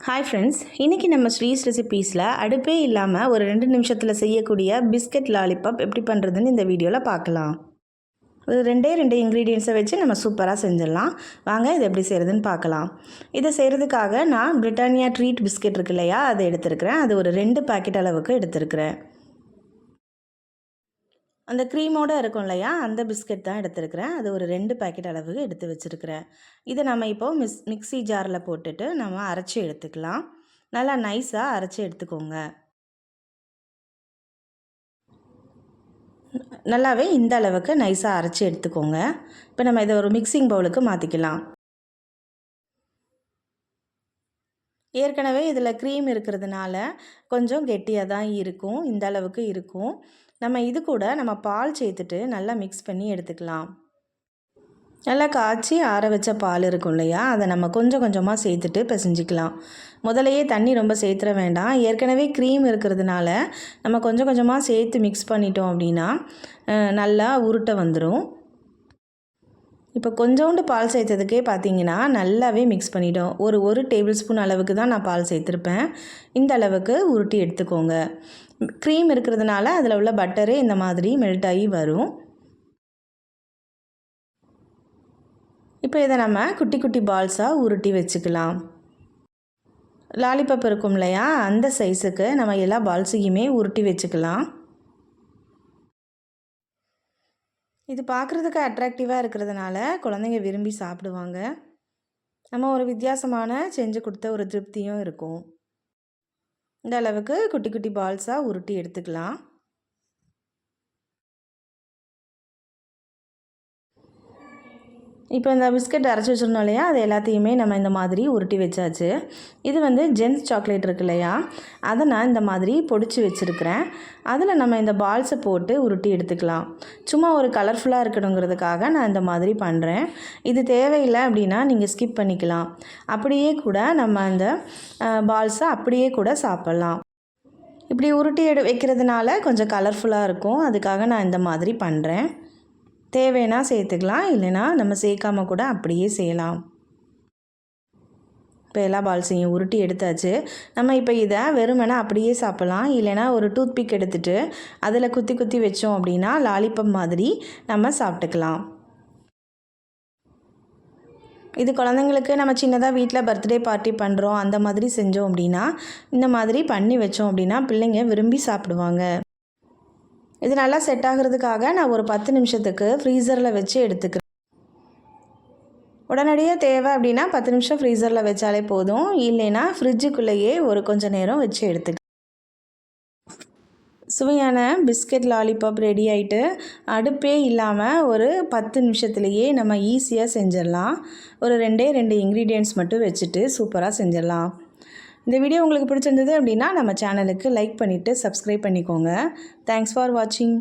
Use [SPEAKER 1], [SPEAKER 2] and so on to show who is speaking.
[SPEAKER 1] Hi friends, இன்றைக்கி நம்ம ஸ்ரீஸ் ரெசிபீஸில் அடுப்பே இல்லாமல் ஒரு 2 நிமிஷத்தில் செய்யக்கூடிய பிஸ்கட் லாலிபாப் எப்படி பண்ணுறதுன்னு இந்த வீடியோவில் பார்க்கலாம். ஒரு 2 இன்க்ரீடியன்ஸை வச்சு நம்ம சூப்பராக செஞ்சிடலாம். வாங்க இதை எப்படி செய்கிறதுன்னு பார்க்கலாம். இதை செய்கிறதுக்காக நான் பிரிட்டானியா ட்ரீட் பிஸ்கட் இருக்கு இல்லையா, அதை எடுத்துருக்கிறேன். அது ஒரு 2 பாக்கெட் அளவுக்கு எடுத்துருக்கிறேன். அந்த க்ரீமோடு இருக்கும் இல்லையா, அந்த பிஸ்கட் தான் எடுத்துருக்கிறேன். அது ஒரு 2 பாக்கெட் அளவுக்கு எடுத்து வச்சுருக்கிறேன். இதை நம்ம இப்போது மிக்ஸி ஜாரில் போட்டுட்டு நம்ம அரைச்சி எடுத்துக்கலாம். நல்லா நைஸாக அரைச்சி எடுத்துக்கோங்க. நல்லாவே இந்த அளவுக்கு நைஸாக அரைச்சி எடுத்துக்கோங்க. இப்போ நம்ம இதை ஒரு மிக்சிங் பவுலுக்கு மாற்றிக்கலாம். ஏற்கனவே இதில் க்ரீம் இருக்கிறதுனால கொஞ்சம் கெட்டியாக தான் இருக்கும், இந்த அளவுக்கு இருக்கும். நம்ம இது கூட நம்ம பால் சேர்த்துட்டு நல்லா மிக்ஸ் பண்ணி எடுத்துக்கலாம். நல்லா காய்ச்சி ஆற வச்ச பால் இருக்கும் இல்லையா, அதை நம்ம கொஞ்சம் கொஞ்சமாக சேர்த்துட்டு பிசைஞ்சிக்கலாம். முதலையே தண்ணி ரொம்ப சேர்த்துற வேண்டாம். ஏற்கனவே க்ரீம் இருக்கிறதுனால நம்ம கொஞ்சம் கொஞ்சமாக சேர்த்து மிக்ஸ் பண்ணிட்டோம் அப்படின்னா நல்லா உருட்டை வந்துடும். இப்போ கொஞ்சோண்டு பால் சேர்த்ததுக்கே பார்த்தீங்கன்னா நல்லாவே மிக்ஸ் பண்ணிட்டோம். ஒரு டேபிள் ஸ்பூன் அளவுக்கு தான் நான் பால் சேர்த்துருப்பேன். இந்த அளவுக்கு உருட்டி எடுத்துக்கோங்க. க்ரீம் இருக்கிறதுனால அதில் உள்ள பட்டரே இந்த மாதிரி மெல்ட் ஆகி வரும். இப்போ இதை நம்ம குட்டி குட்டி பால்ஸாக உருட்டி வச்சுக்கலாம். லாலிபாப் இருக்கும் இல்லையா, அந்த சைஸுக்கு நம்ம எல்லா பால்ஸையுமே உருட்டி வச்சுக்கலாம். இது பார்க்குறதுக்கு அட்ராக்டிவாக இருக்கிறதுனால குழந்தைங்க விரும்பி சாப்பிடுவாங்க. நம்ம ஒரு வித்தியாசமான செஞ்சு கொடுத்த ஒரு திருப்தியும் இருக்கும். இந்த அளவுக்கு குட்டி குட்டி பால்ஸாக உருட்டி எடுத்துக்கலாம். இப்போ இந்த பிஸ்கட் அரைச்சி வச்சுருந்தோம் இல்லையா, அது எல்லாத்தையுமே நம்ம இந்த மாதிரி உருட்டி வச்சாச்சு. இது ஜென்ஸ் சாக்லேட் இருக்கு இல்லையா, அதை நான் இந்த மாதிரி பொடிச்சு வச்சுருக்கிறேன். அதில் நம்ம இந்த பால்ஸை போட்டு உருட்டி எடுத்துக்கலாம். சும்மா ஒரு கலர்ஃபுல்லாக இருக்கணுங்கிறதுக்காக நான் இந்த மாதிரி பண்ணுறேன். இது தேவையில்லை அப்படின்னா நீங்கள் ஸ்கிப் பண்ணிக்கலாம். அப்படியே கூட நம்ம அந்த பால்ஸை அப்படியே கூட சாப்பிட்லாம். இப்படி உருட்டி வைக்கிறதுனால கொஞ்சம் கலர்ஃபுல்லாக இருக்கும். அதுக்காக நான் இந்த மாதிரி பண்ணுறேன். தேவைன்னா சேர்த்துக்கலாம், இல்லைனா நம்ம சேர்க்காமல் கூட அப்படியே செய்யலாம். இப்போ எல்லா பால்ஸையும் உருட்டி எடுத்தாச்சு. நம்ம இப்போ இதை வெறுமனே அப்படியே சாப்பிட்லாம், இல்லைனா ஒரு டூத்பிக் எடுத்துகிட்டு அதில் குத்தி குத்தி வச்சோம் அப்படின்னா லாலிபாப் மாதிரி நம்ம சாப்பிட்டுக்கலாம். இது குழந்தைங்களுக்கு நம்ம சின்னதாக வீட்டில் பர்த்டே பார்ட்டி பண்ணுறோம் அந்த மாதிரி செஞ்சோம் அப்படின்னா, இந்த மாதிரி பண்ணி வச்சோம் அப்படின்னா பிள்ளைங்க விரும்பி சாப்பிடுவாங்க. இது நல்லா செட் ஆகிறதுக்காக நான் ஒரு 10 நிமிஷத்துக்கு ஃப்ரீசரில் வச்சு எடுத்துக்கிறேன். உடனடியாக தேவை அப்படின்னா 10 நிமிஷம் ஃப்ரீசரில் வச்சாலே போதும், இல்லைன்னா ஃப்ரிட்ஜுக்குள்ளேயே ஒரு கொஞ்சம் நேரம் வச்சு எடுத்துக்க. சுவையான பிஸ்கட் லாலிபாப் ரெடி ஆகிட்டு, அடுப்பே இல்லாமல் ஒரு 10 நிமிஷத்துலேயே நம்ம ஈஸியாக செஞ்சிடலாம். ஒரு 2 இன்க்ரீடியன்ட்ஸ் மட்டும் வச்சுட்டு சூப்பராக செஞ்சிடலாம். இந்த வீடியோ உங்களுக்கு பிடிச்சிருந்தது அப்படின்னா நம்ம சேனலுக்கு லைக் பண்ணிவிட்டு சப்ஸ்கிரைப் பண்ணிக்கோங்க. தேங்க்ஸ் ஃபார் வாட்சிங்.